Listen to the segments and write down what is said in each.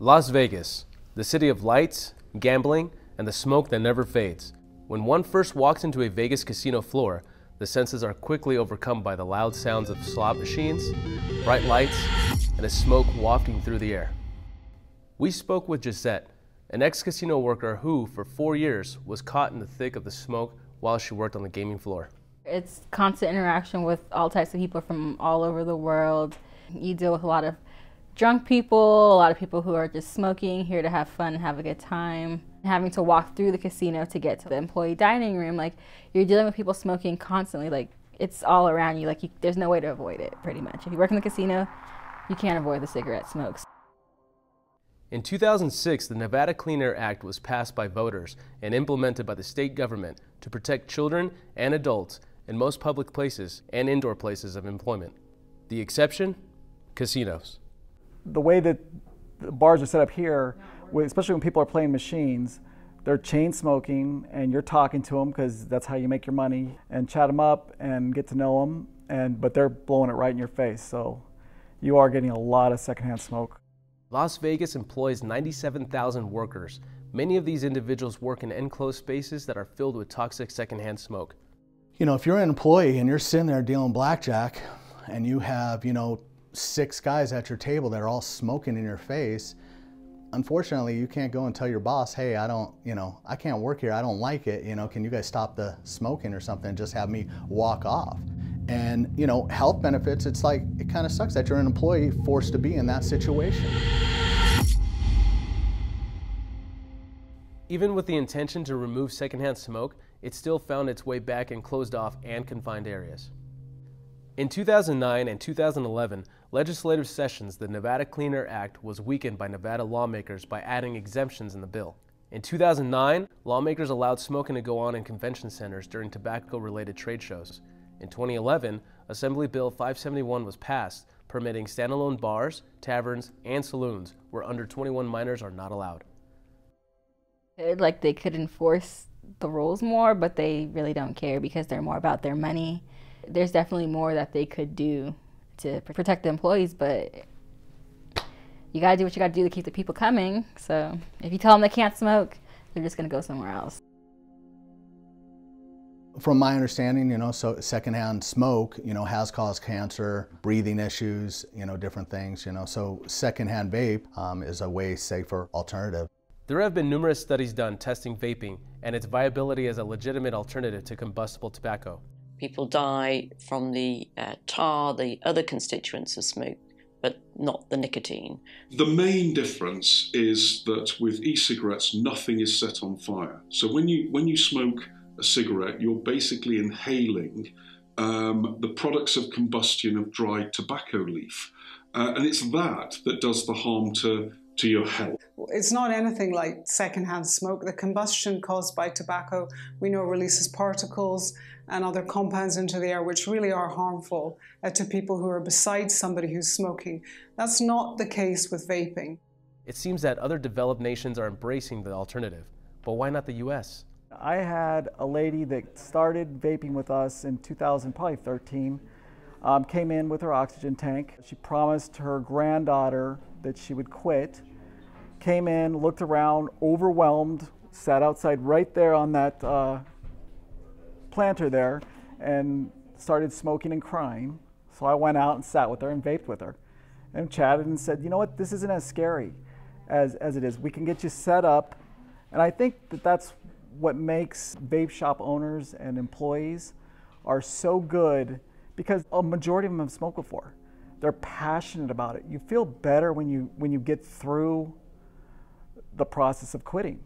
Las Vegas, the city of lights, gambling, and the smoke that never fades. When one first walks into a Vegas casino floor, the senses are quickly overcome by the loud sounds of slot machines, bright lights, and a smoke wafting through the air. We spoke with Gisette, an ex-casino worker who, for 4 years, was caught in the thick of the smoke while she worked on the gaming floor. It's constant interaction with all types of people from all over the world. You deal with a lot of drunk people, a lot of people who are just smoking, here to have fun and have a good time. Having to walk through the casino to get to the employee dining room, like, you're dealing with people smoking constantly, like, it's all around you, like, there's no way to avoid it, pretty much. If you work in the casino, you can't avoid the cigarette smokes. In 2006, the Nevada Clean Air Act was passed by voters and implemented by the state government to protect children and adults in most public places and indoor places of employment. The exception? Casinos. The way that the bars are set up here, especially when people are playing machines, they're chain smoking and you're talking to them because that's how you make your money, and chat them up and get to know them, but they're blowing it right in your face, so you are getting a lot of secondhand smoke. Las Vegas employs 97,000 workers. Many of these individuals work in enclosed spaces that are filled with toxic secondhand smoke. You know, if you're an employee and you're sitting there dealing blackjack and you have, 6 guys at your table that are all smoking in your face, unfortunately, you can't go and tell your boss, hey, I can't work here, I don't like it, can you guys stop the smoking or something, and just have me walk off. And, health benefits, it's like, it kind of sucks that you're an employee forced to be in that situation. Even with the intention to remove secondhand smoke, it still found its way back in closed off and confined areas. In 2009 and 2011 legislative sessions, the Nevada Clean Air Act was weakened by Nevada lawmakers by adding exemptions in the bill. In 2009, lawmakers allowed smoking to go on in convention centers during tobacco-related trade shows. In 2011, Assembly Bill 571 was passed, permitting standalone bars, taverns, and saloons where under 21 minors are not allowed. Like, they could enforce the rules more, but they really don't care because they're more about their money. There's definitely more that they could do to protect the employees, but you gotta do what you gotta do to keep the people coming. So if you tell them they can't smoke, they're just gonna go somewhere else. From my understanding, so secondhand smoke, has caused cancer, breathing issues, different things, so secondhand vape is a way safer alternative. There have been numerous studies done testing vaping and its viability as a legitimate alternative to combustible tobacco. People die from the tar, the other constituents of smoke, but not the nicotine. The main difference is that with e-cigarettes, nothing is set on fire. So when you smoke a cigarette, you're basically inhaling the products of combustion of dried tobacco leaf. And it's that does the harm to your health. It's not anything like secondhand smoke. The combustion caused by tobacco, we know, releases particles and other compounds into the air which really are harmful to people who are beside somebody who's smoking. That's not the case with vaping. It seems that other developed nations are embracing the alternative, but why not the US? I had a lady that started vaping with us in 2013, came in with her oxygen tank. She promised her granddaughter that she would quit, came in, looked around, overwhelmed, sat outside right there on that planter there, and started smoking and crying. So I went out and sat with her and vaped with her and chatted and said, you know what, this isn't as scary as it is. We can get you set up. And I think that's what makes vape shop owners and employees are so good, because a majority of them have smoked before. They're passionate about it. You feel better when you get through the process of quitting.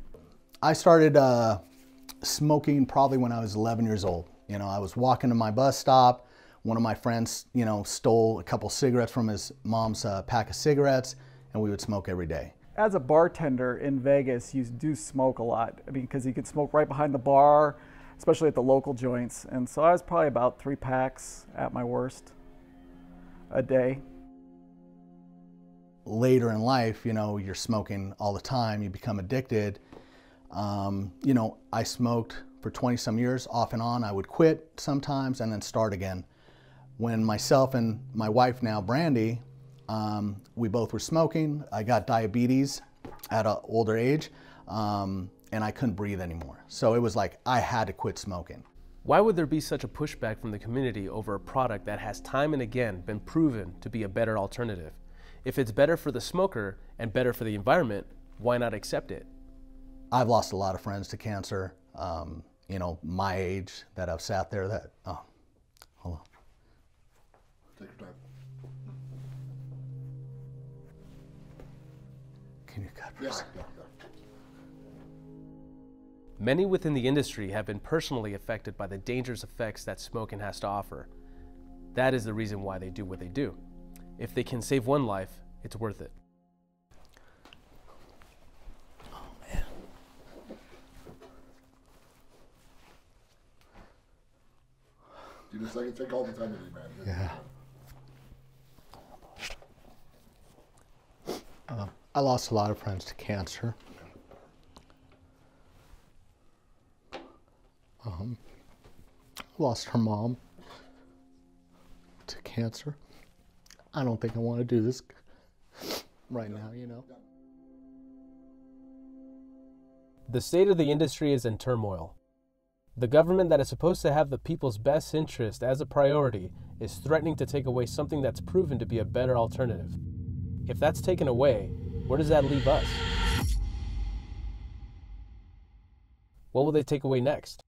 I started smoking probably when I was 11 years old. I was walking to my bus stop. One of my friends, stole a couple cigarettes from his mom's pack of cigarettes, and we would smoke every day. As a bartender in Vegas, you do smoke a lot. I mean, because you could smoke right behind the bar, especially at the local joints. And so I was probably about 3 packs at my worst a day. Later in life, you're smoking all the time, you become addicted. I smoked for 20 some years off and on. I would quit sometimes and then start again. When myself and my wife now, Brandy, We both were smoking. I got diabetes at an older age, and I couldn't breathe anymore. So it was like I had to quit smoking. Why would there be such a pushback from the community over a product that has time and again been proven to be a better alternative? If it's better for the smoker and better for the environment, why not accept it? I've lost a lot of friends to cancer, you know, my age that have sat there that, oh, hold on. Take your time. Can you cut for a second? Many within the industry have been personally affected by the dangerous effects that smoking has to offer. That is the reason why they do what they do. If they can save one life, it's worth it. Oh, man. You just like take all the time you need, man. Yeah. I lost a lot of friends to cancer. Lost her mom to cancer. I don't think I want to do this right now, you know. The state of the industry is in turmoil. The government that is supposed to have the people's best interest as a priority is threatening to take away something that's proven to be a better alternative. If that's taken away, where does that leave us? What will they take away next?